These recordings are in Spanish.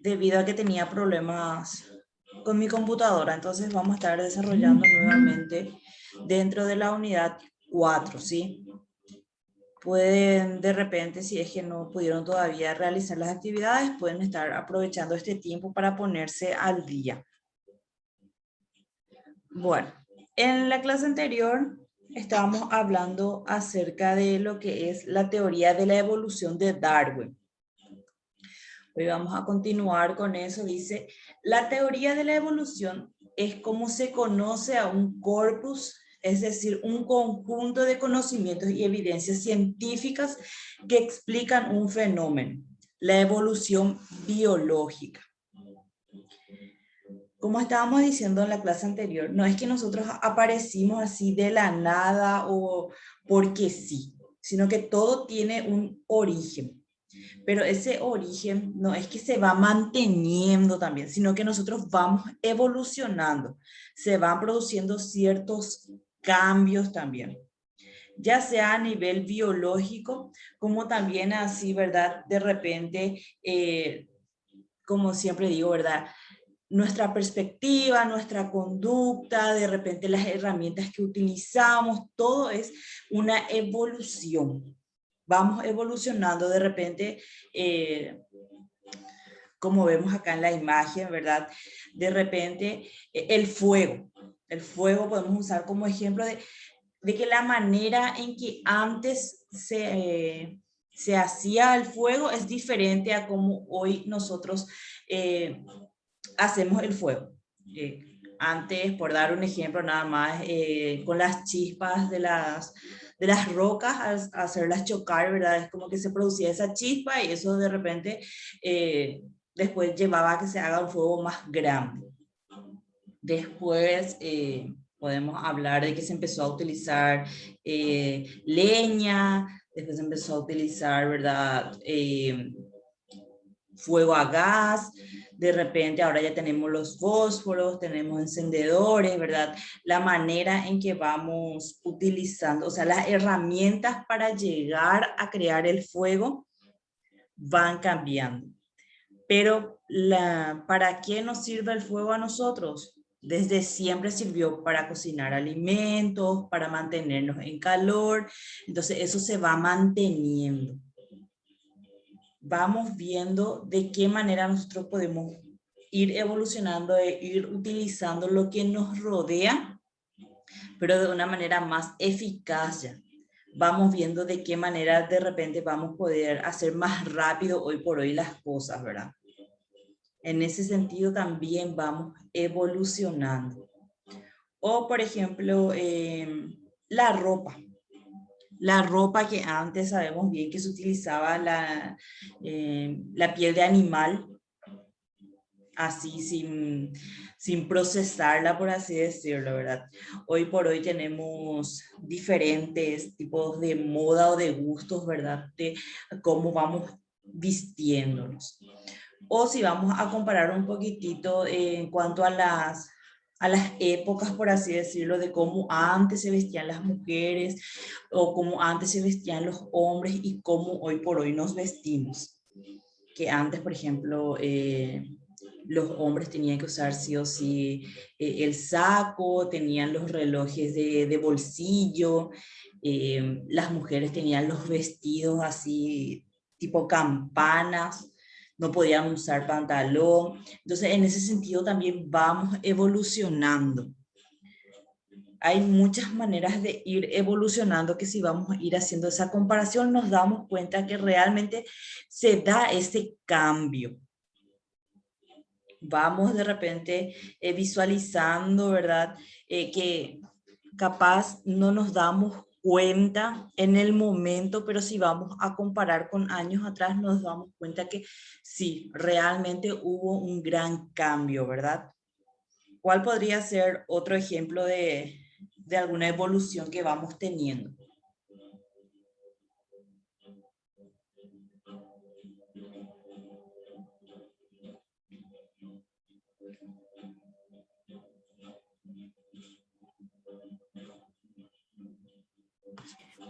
debido a que tenía problemas con mi computadora. Entonces vamos a estar desarrollando nuevamente dentro de la unidad 4, ¿sí? Pueden de repente, si es que no pudieron todavía realizar las actividades, pueden estar aprovechando este tiempo para ponerse al día. Bueno, en la clase anterior estábamos hablando acerca de lo que es la teoría de la evolución de Darwin. Hoy vamos a continuar con eso. Dice, la teoría de la evolución es como se conoce a un corpus, es decir, un conjunto de conocimientos y evidencias científicas que explican un fenómeno, la evolución biológica. Como estábamos diciendo en la clase anterior, no es que nosotros aparecimos así de la nada o porque sí, sino que todo tiene un origen. Pero ese origen no es que se va manteniendo también, sino que nosotros vamos evolucionando. Se van produciendo ciertos cambios también, ya sea a nivel biológico, como también así, ¿verdad? De repente, como siempre digo, ¿verdad? Nuestra perspectiva, nuestra conducta, de repente las herramientas que utilizamos, todo es una evolución. Vamos evolucionando de repente, como vemos acá en la imagen, ¿verdad? De repente, el fuego podemos usar como ejemplo de que la manera en que antes se hacía el fuego es diferente a como hoy nosotros hacemos el fuego. Antes, por dar un ejemplo nada más, con las chispas de las rocas, al hacerlas chocar, ¿verdad? Es como que se producía esa chispa y eso de repente después llevaba a que se haga un fuego más grande. Después podemos hablar de que se empezó a utilizar leña, después se empezó a utilizar, ¿verdad? Fuego a gas, de repente ahora ya tenemos los fósforos, tenemos encendedores, ¿verdad? La manera en que vamos utilizando, o sea, las herramientas para llegar a crear el fuego van cambiando. Pero ¿para qué nos sirve el fuego a nosotros? Desde siempre sirvió para cocinar alimentos, para mantenernos en calor, entonces eso se va manteniendo. Vamos viendo de qué manera nosotros podemos ir evolucionando e ir utilizando lo que nos rodea, pero de una manera más eficaz ya. Vamos viendo de qué manera de repente vamos a poder hacer más rápido hoy por hoy las cosas, ¿verdad? En ese sentido también vamos evolucionando. O, por ejemplo, la ropa. La ropa que antes sabemos bien que se utilizaba la piel de animal, así sin procesarla, por así decirlo, ¿verdad? Hoy por hoy tenemos diferentes tipos de moda o de gustos, ¿verdad? De cómo vamos vistiéndonos. O si vamos a comparar un poquitito en cuanto a las épocas, por así decirlo, de cómo antes se vestían las mujeres o cómo antes se vestían los hombres y cómo hoy por hoy nos vestimos. Que antes, por ejemplo, los hombres tenían que usar sí o sí el saco, tenían los relojes de bolsillo, las mujeres tenían los vestidos así tipo campanas, no podían usar pantalón. Entonces, en ese sentido también vamos evolucionando. Hay muchas maneras de ir evolucionando que si vamos a ir haciendo esa comparación nos damos cuenta que realmente se da ese cambio. Vamos de repente visualizando, ¿verdad? Que capaz no nos damos cuenta en el momento, pero si vamos a comparar con años atrás nos damos cuenta que sí, realmente hubo un gran cambio, ¿verdad? ¿Cuál podría ser otro ejemplo de alguna evolución que vamos teniendo?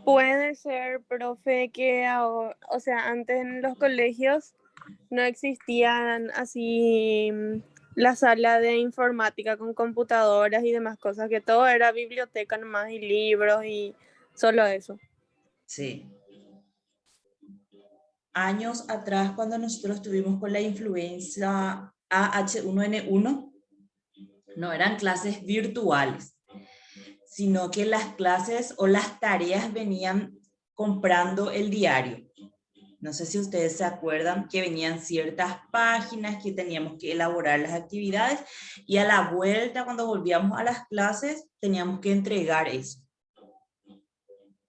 Puede ser, profe, que o sea, antes en los colegios no existían así la sala de informática con computadoras y demás cosas, que todo era biblioteca nomás y libros y solo eso. Sí. Años atrás, cuando nosotros tuvimos con la influenza AH1N1, no eran clases virtuales, sino que las clases o las tareas venían comprando el diario. No sé si ustedes se acuerdan que venían ciertas páginas que teníamos que elaborar las actividades y a la vuelta, cuando volvíamos a las clases, teníamos que entregar eso.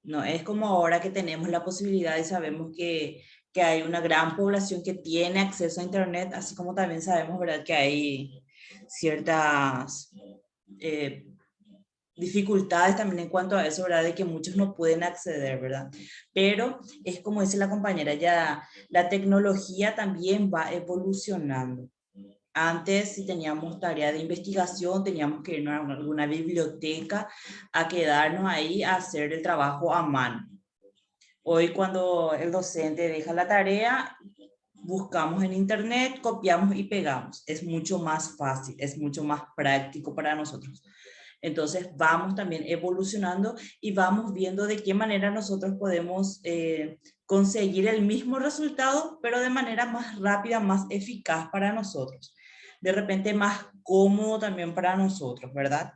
No es como ahora que tenemos la posibilidad y sabemos que hay una gran población que tiene acceso a Internet, así como también sabemos, ¿verdad?, que hay ciertas dificultades también en cuanto a eso, ¿verdad?, de que muchos no pueden acceder, ¿verdad? Pero es como dice la compañera, ya la tecnología también va evolucionando. Antes, si teníamos tarea de investigación, teníamos que irnos a alguna biblioteca a quedarnos ahí a hacer el trabajo a mano. Hoy, cuando el docente deja la tarea, buscamos en internet, copiamos y pegamos. Es mucho más fácil, es mucho más práctico para nosotros. Entonces vamos también evolucionando y vamos viendo de qué manera nosotros podemos conseguir el mismo resultado, pero de manera más rápida, más eficaz para nosotros. De repente más cómodo también para nosotros, ¿verdad?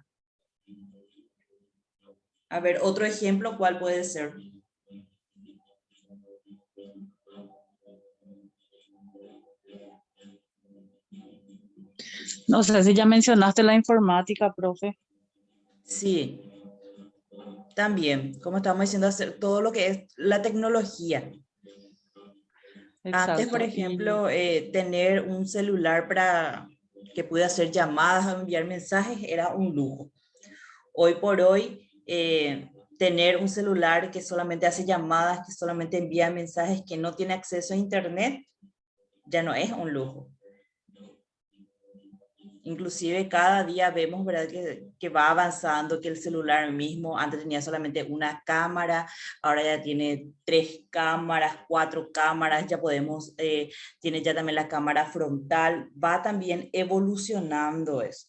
A ver, otro ejemplo, ¿cuál puede ser? No sé si ya mencionaste la informática, profe. Sí, también, como estamos diciendo, hacer todo lo que es la tecnología. Exacto. Antes, por ejemplo, tener un celular para que pueda hacer llamadas o enviar mensajes era un lujo. Hoy por hoy, tener un celular que solamente hace llamadas, que solamente envía mensajes, que no tiene acceso a internet, ya no es un lujo. Inclusive cada día vemos, ¿verdad?, que va avanzando, que el celular mismo antes tenía solamente una cámara, ahora ya tiene 3 cámaras, 4 cámaras, ya podemos, tiene ya también la cámara frontal, va también evolucionando eso.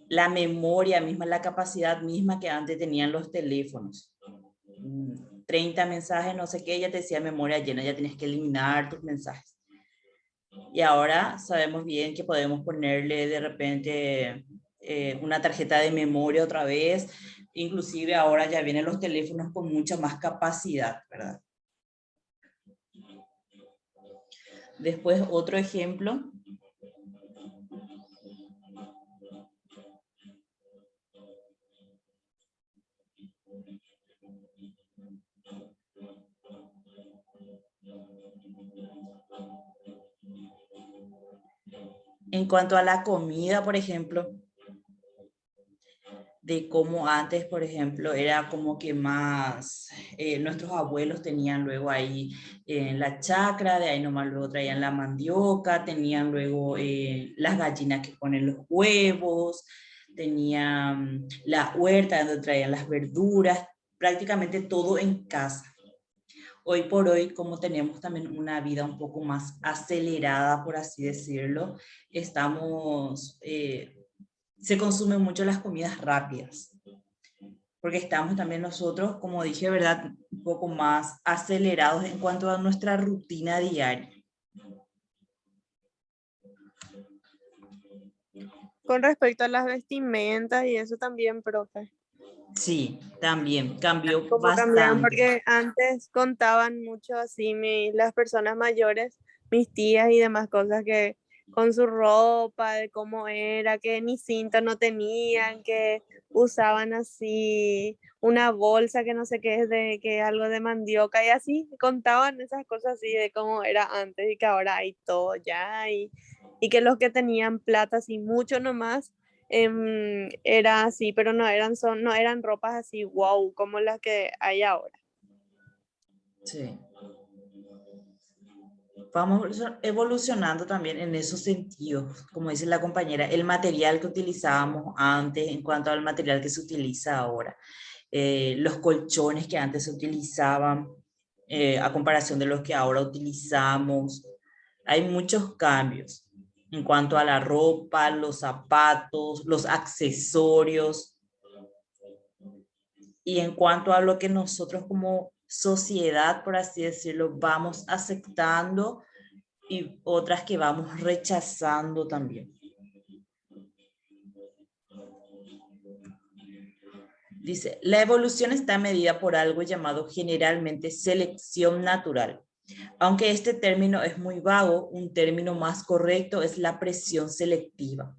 La memoria misma, la capacidad misma que antes tenían los teléfonos. 30 mensajes, no sé qué, ya te decía memoria llena, ya tienes que eliminar tus mensajes. Y ahora sabemos bien que podemos ponerle de repente una tarjeta de memoria otra vez. Inclusive ahora ya vienen los teléfonos con mucha más capacidad, ¿verdad? Después otro ejemplo. En cuanto a la comida, por ejemplo, de cómo antes, por ejemplo, era como que más, nuestros abuelos tenían luego ahí la chacra, de ahí nomás luego traían la mandioca, tenían luego las gallinas que ponen los huevos, tenían la huerta donde traían las verduras, prácticamente todo en casa. Hoy por hoy, como tenemos también una vida un poco más acelerada, por así decirlo, estamos, se consumen mucho las comidas rápidas, porque estamos también nosotros, como dije, ¿verdad?, un poco más acelerados en cuanto a nuestra rutina diaria. Con respecto a las vestimentas y eso también, profe. Sí, también cambió Como cambiaron, bastante. porque antes contaban mucho así las personas mayores, mis tías y demás cosas, que con su ropa, de cómo era, que ni cinta no tenían, que usaban así una bolsa que no sé qué es, de que algo de mandioca, y así contaban esas cosas así de cómo era antes y que ahora hay todo ya, y que los que tenían plata así mucho nomás era así, pero no eran ropas así, wow, como las que hay ahora. Sí. Vamos evolucionando también en esos sentidos, como dice la compañera, el material que utilizábamos antes en cuanto al material que se utiliza ahora. Los colchones que antes se utilizaban, a comparación de los que ahora utilizamos. Hay muchos cambios en cuanto a la ropa, los zapatos, los accesorios, y en cuanto a lo que nosotros como sociedad, por así decirlo, vamos aceptando y otras que vamos rechazando también. Dice, la evolución está medida por algo llamado generalmente selección natural. Aunque este término es muy vago, un término más correcto es la presión selectiva.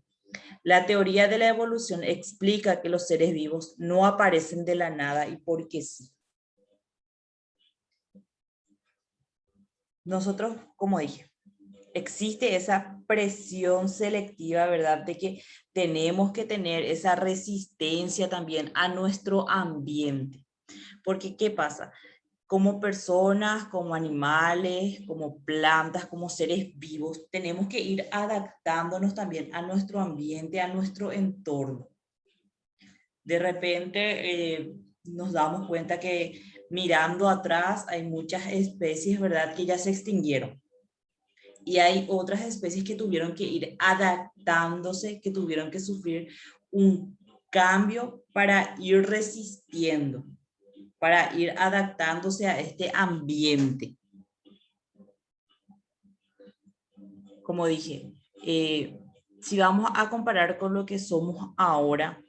La teoría de la evolución explica que los seres vivos no aparecen de la nada y porque sí. Nosotros, como dije, existe esa presión selectiva, ¿verdad? De que tenemos que tener esa resistencia también a nuestro ambiente. Porque, ¿qué pasa? Como personas, como animales, como plantas, como seres vivos, tenemos que ir adaptándonos también a nuestro ambiente, a nuestro entorno. De repente nos damos cuenta que mirando atrás hay muchas especies, ¿verdad?, que ya se extinguieron. Y hay otras especies que tuvieron que ir adaptándose, que tuvieron que sufrir un cambio para ir resistiendo, para ir adaptándose a este ambiente. Como dije, si vamos a comparar con lo que somos ahora,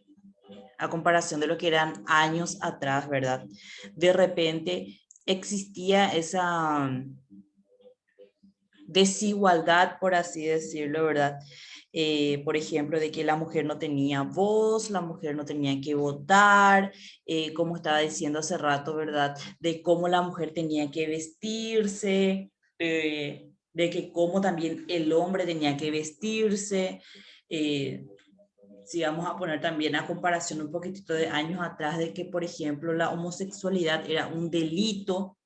a comparación de lo que eran años atrás, ¿verdad? De repente existía esa desigualdad, por así decirlo, ¿verdad? Por ejemplo, de que la mujer no tenía voz, la mujer no tenía que votar, como estaba diciendo hace rato, ¿verdad? De cómo la mujer tenía que vestirse, de que cómo también el hombre tenía que vestirse. Si vamos a poner también a comparación un poquitito de años atrás, de que, por ejemplo, la homosexualidad era un delito.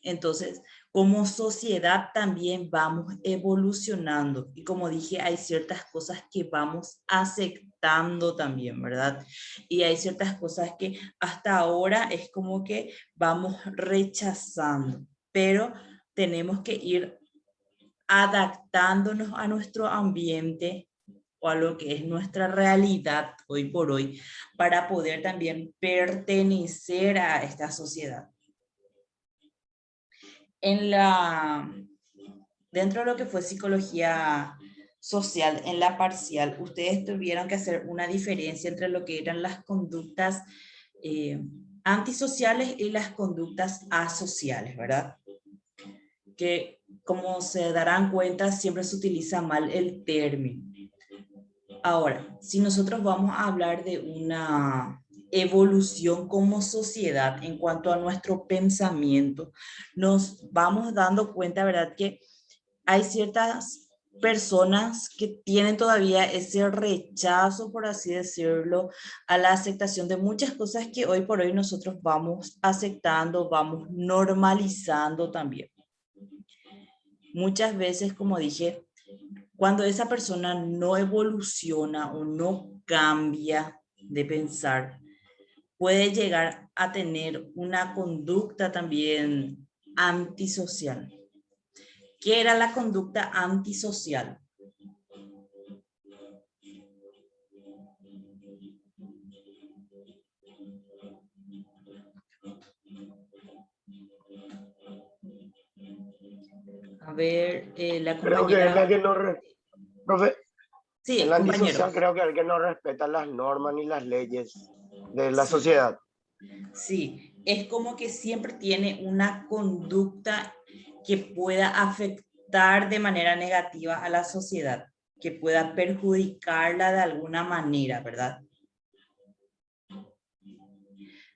Entonces, como sociedad también vamos evolucionando. Y como dije, hay ciertas cosas que vamos aceptando también, ¿verdad? Y hay ciertas cosas que hasta ahora es como que vamos rechazando. Pero tenemos que ir adaptándonos a nuestro ambiente o a lo que es nuestra realidad hoy por hoy para poder también pertenecer a esta sociedad. Dentro de lo que fue psicología social, en la parcial, ustedes tuvieron que hacer una diferencia entre lo que eran las conductas antisociales y las conductas asociales, ¿verdad? Que como se darán cuenta, siempre se utiliza mal el término. Ahora, si nosotros vamos a hablar de una evolución como sociedad en cuanto a nuestro pensamiento, nos vamos dando cuenta, ¿verdad?, que hay ciertas personas que tienen todavía ese rechazo, por así decirlo, a la aceptación de muchas cosas que hoy por hoy nosotros vamos aceptando, vamos normalizando también. Muchas veces, como dije, cuando esa persona no evoluciona o no cambia de pensar, puede llegar a tener una conducta también antisocial. ¿Qué era la conducta antisocial? A ver, la Creo que es la compañera. que no, profe, el Sí, compañero. antisocial creo que es el que no respeta las normas ni las leyes de la Sí, sociedad. sí, es como que siempre tiene una conducta que pueda afectar de manera negativa a la sociedad, que pueda perjudicarla de alguna manera, ¿verdad?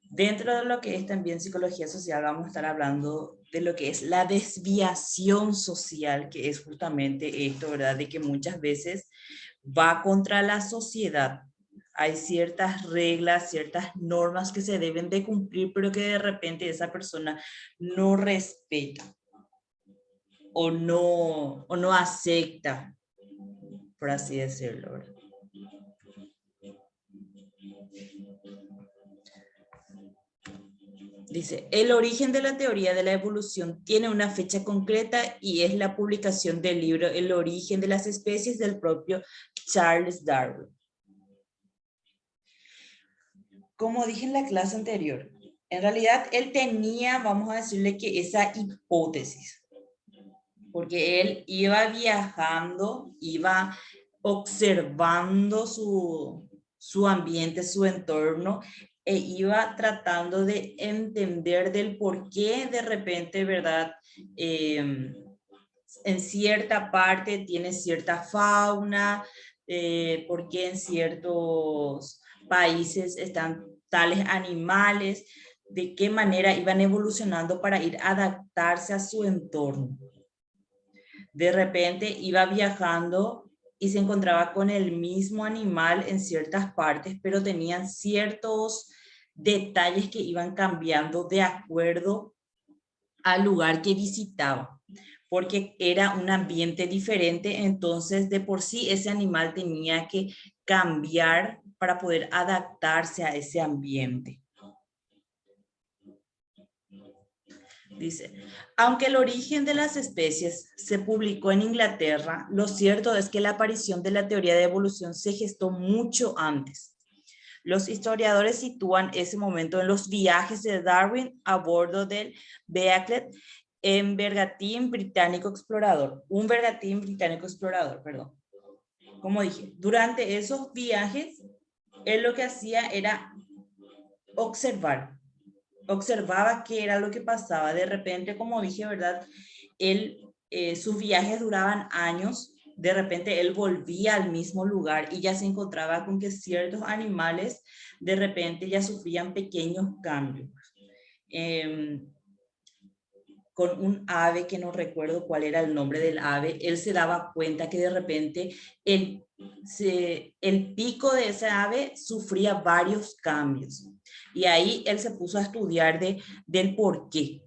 Dentro de lo que es también psicología social, vamos a estar hablando de lo que es la desviación social, que es justamente esto, ¿verdad? De que muchas veces va contra la sociedad. Hay ciertas reglas, ciertas normas que se deben de cumplir, pero que de repente esa persona no respeta o no acepta, por así decirlo, ¿verdad? Dice, el origen de la teoría de la evolución tiene una fecha concreta y es la publicación del libro El origen de las especies del propio Charles Darwin. Como dije en la clase anterior, en realidad él tenía, vamos a decirle que esa hipótesis, porque él iba viajando, iba observando su ambiente, su entorno, e iba tratando de entender del por qué de repente, ¿verdad? En cierta parte tiene cierta fauna, por qué en ciertos países están tales animales, de qué manera iban evolucionando para ir a adaptarse a su entorno. De repente iba viajando y se encontraba con el mismo animal en ciertas partes, pero tenían ciertos detalles que iban cambiando de acuerdo al lugar que visitaba, porque era un ambiente diferente, entonces de por sí ese animal tenía que cambiar para poder adaptarse a ese ambiente. Dice, aunque el origen de las especies se publicó en Inglaterra, lo cierto es que la aparición de la teoría de evolución se gestó mucho antes. Los historiadores sitúan ese momento en los viajes de Darwin a bordo del Beagle, un bergantín británico explorador, perdón. Como dije, durante esos viajes, él lo que hacía era observaba qué era lo que pasaba. De repente, como dije, ¿verdad? Sus viajes duraban años. De repente él volvía al mismo lugar y ya se encontraba con que ciertos animales de repente ya sufrían pequeños cambios. Con un ave que no recuerdo cuál era el nombre del ave, él se daba cuenta que de repente el pico de ese ave sufría varios cambios. Y ahí él se puso a estudiar del por qué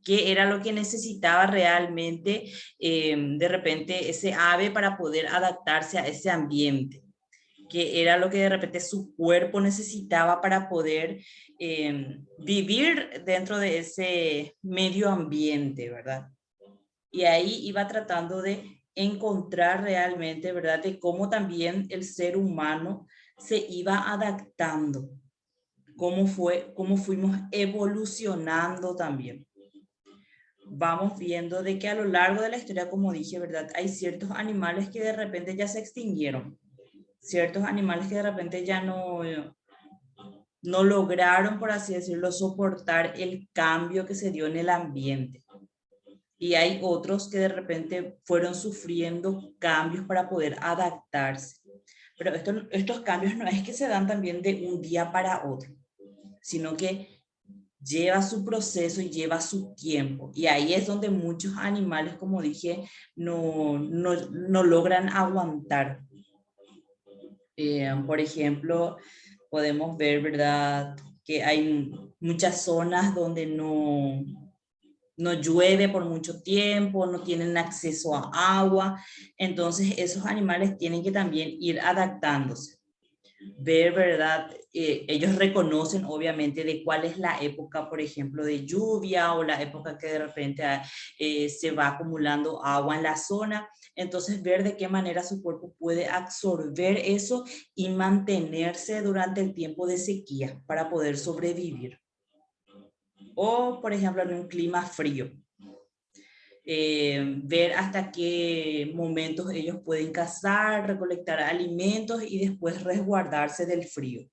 era lo que necesitaba realmente de repente ese ave para poder adaptarse a ese ambiente, que era lo que de repente su cuerpo necesitaba para poder vivir dentro de ese medio ambiente, ¿verdad? Y ahí iba tratando de encontrar realmente, ¿verdad? De cómo también el ser humano se iba adaptando, cómo fuimos evolucionando también. Vamos viendo de que a lo largo de la historia, como dije, ¿verdad? Hay ciertos animales que de repente ya se extinguieron, ciertos animales que de repente ya no lograron, por así decirlo, soportar el cambio que se dio en el ambiente. Y hay otros que de repente fueron sufriendo cambios para poder adaptarse. Pero estos cambios no es que se dan también de un día para otro, sino que lleva su proceso y lleva su tiempo. Y ahí es donde muchos animales, como dije, no logran aguantar. Por ejemplo, podemos ver, ¿verdad?, que hay muchas zonas donde no llueve por mucho tiempo, no tienen acceso a agua, entonces esos animales tienen que también ir adaptándose. Ver, ¿verdad? Ellos reconocen obviamente de cuál es la época, por ejemplo, de lluvia o la época que de repente se va acumulando agua en la zona. Entonces, ver de qué manera su cuerpo puede absorber eso y mantenerse durante el tiempo de sequía para poder sobrevivir. O, por ejemplo, en un clima frío. Ver hasta qué momentos ellos pueden cazar, recolectar alimentos y después resguardarse del frío.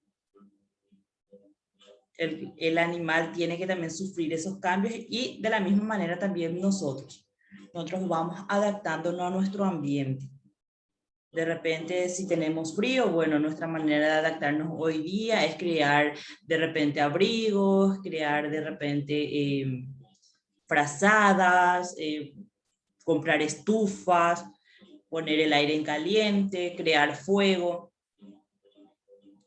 El animal tiene que también sufrir esos cambios y de la misma manera también nosotros vamos adaptándonos a nuestro ambiente. De repente, si tenemos frío, bueno, nuestra manera de adaptarnos hoy día es crear de repente abrigos, crear de repente frazadas, comprar estufas, poner el aire en caliente, crear fuego.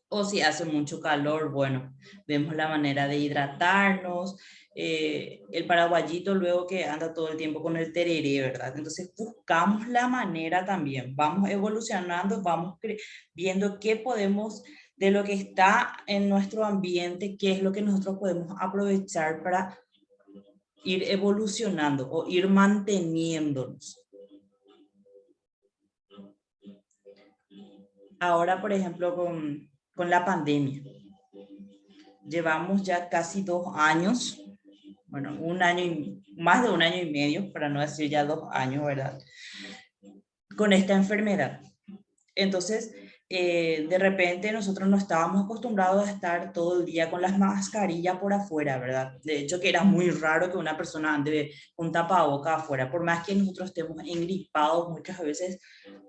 O si hace mucho calor, bueno, vemos la manera de hidratarnos. El paraguayito luego que anda todo el tiempo con el tereré, ¿verdad? Entonces buscamos la manera también, vamos evolucionando, vamos viendo qué podemos de lo que está en nuestro ambiente, qué es lo que nosotros podemos aprovechar para ir evolucionando o ir manteniéndonos. Ahora, por ejemplo, con la pandemia. Llevamos ya casi 2 años, bueno, más de un año y medio, para no decir ya 2 años, ¿verdad? Con esta enfermedad. Entonces, de repente nosotros no estábamos acostumbrados a estar todo el día con las mascarillas por afuera, ¿verdad? De hecho, que era muy raro que una persona ande con tapaboca afuera. Por más que nosotros estemos engripados, muchas veces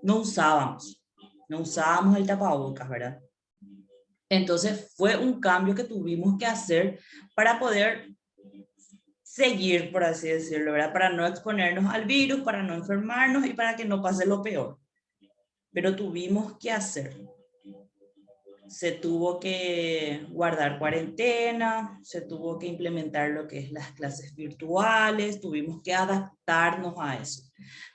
no usábamos el tapabocas, ¿verdad? Entonces, fue un cambio que tuvimos que hacer para poder seguir, por así decirlo, ¿verdad? Para no exponernos al virus, para no enfermarnos y para que no pase lo peor. Pero tuvimos que hacer. Se tuvo que guardar cuarentena, se tuvo que implementar lo que es las clases virtuales, tuvimos que adaptarnos a eso.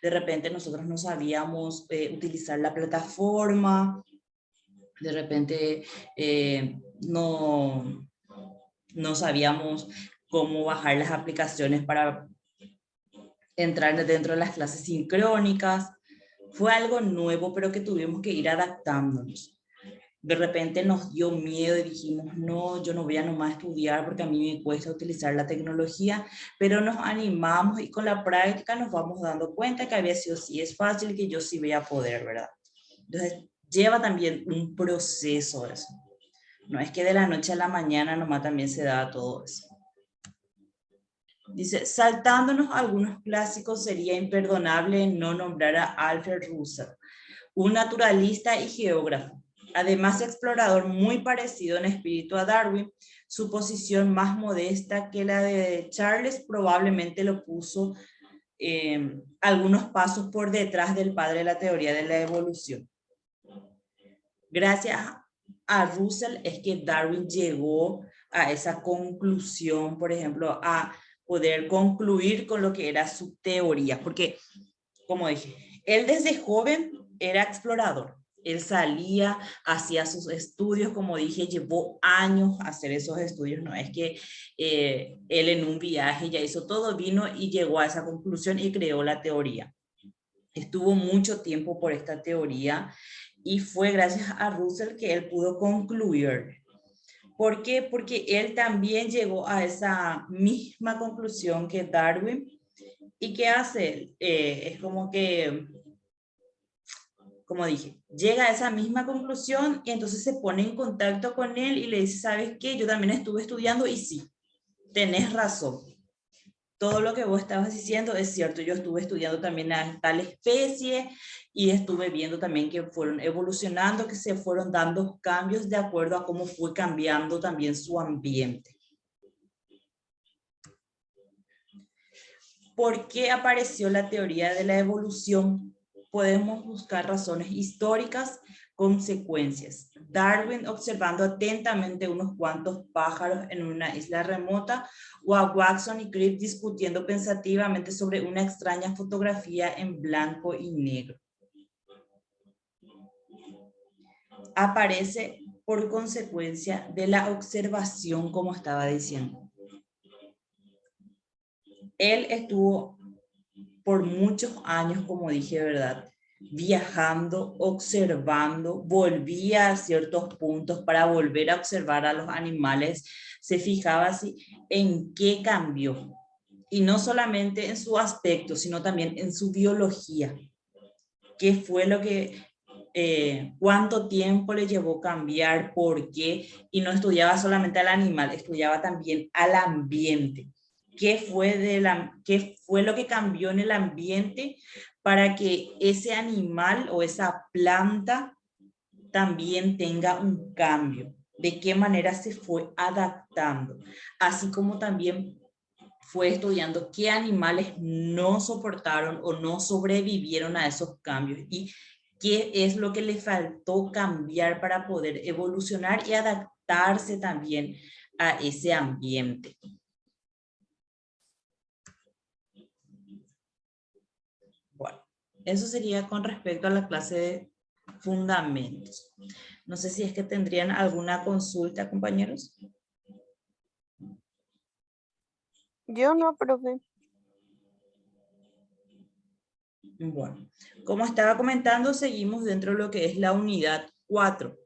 De repente nosotros no sabíamos utilizar la plataforma, de repente no sabíamos cómo bajar las aplicaciones para entrar dentro de las clases sincrónicas. Fue algo nuevo, pero que tuvimos que ir adaptándonos. De repente nos dio miedo y dijimos, no, yo no voy a nomás estudiar porque a mí me cuesta utilizar la tecnología, pero nos animamos y con la práctica nos vamos dando cuenta que a veces sí es fácil, que yo sí voy a poder, ¿verdad? Entonces, lleva también un proceso eso. No es que de la noche a la mañana nomás también se da todo eso. Dice, saltándonos algunos clásicos, sería imperdonable no nombrar a Alfred Russell, un naturalista y geógrafo. Además, explorador muy parecido en espíritu a Darwin, su posición más modesta que la de Charles probablemente lo puso algunos pasos por detrás del padre de la teoría de la evolución. Gracias a Russell es que Darwin llegó a esa conclusión, por ejemplo, a poder concluir con lo que era su teoría, porque, como dije, él desde joven era explorador. Él salía, hacía sus estudios, como dije, llevó años hacer esos estudios, no es que él en un viaje ya hizo todo, vino y llegó a esa conclusión y creó la teoría. Estuvo mucho tiempo por esta teoría y fue gracias a Russell que él pudo concluir. ¿Por qué? Porque él también llegó a esa misma conclusión que Darwin. ¿Y qué hace? Es como que, como dije, llega a esa misma conclusión y entonces se pone en contacto con él y le dice, ¿sabes qué? Yo también estuve estudiando y sí, tenés razón. Todo lo que vos estabas diciendo es cierto. Yo estuve estudiando también a tal especie y estuve viendo también que fueron evolucionando, que se fueron dando cambios de acuerdo a cómo fue cambiando también su ambiente. ¿Por qué apareció la teoría de la evolución? Podemos buscar razones históricas, consecuencias. Darwin observando atentamente unos cuantos pájaros en una isla remota, o a Watson y Crick discutiendo pensativamente sobre una extraña fotografía en blanco y negro. Aparece por consecuencia de la observación, como estaba diciendo. Él estuvo por muchos años, como dije, ¿verdad?, viajando, observando, volvía a ciertos puntos para volver a observar a los animales, se fijaba así en qué cambió. Y no solamente en su aspecto, sino también en su biología. ¿Qué fue lo que, cuánto tiempo le llevó cambiar, por qué? Y no estudiaba solamente al animal, estudiaba también al ambiente. ¿Qué fue lo que cambió en el ambiente para que ese animal o esa planta también tenga un cambio? ¿De qué manera se fue adaptando? Así como también fue estudiando qué animales no soportaron o no sobrevivieron a esos cambios y qué es lo que le faltó cambiar para poder evolucionar y adaptarse también a ese ambiente. Bueno, eso sería con respecto a la clase fundamentos. No sé si es que tendrían alguna consulta, compañeros. Yo no, profe. Bueno, como estaba comentando, seguimos dentro de lo que es la unidad 4.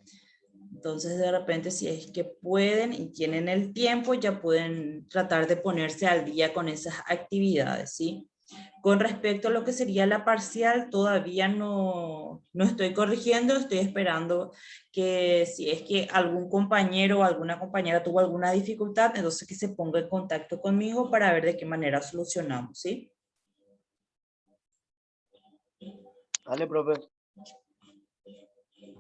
Entonces, de repente, si es que pueden y tienen el tiempo, ya pueden tratar de ponerse al día con esas actividades, ¿sí? Con respecto a lo que sería la parcial, todavía no estoy corrigiendo, estoy esperando que si es que algún compañero o alguna compañera tuvo alguna dificultad, entonces que se ponga en contacto conmigo para ver de qué manera solucionamos, ¿sí? Dale, profe.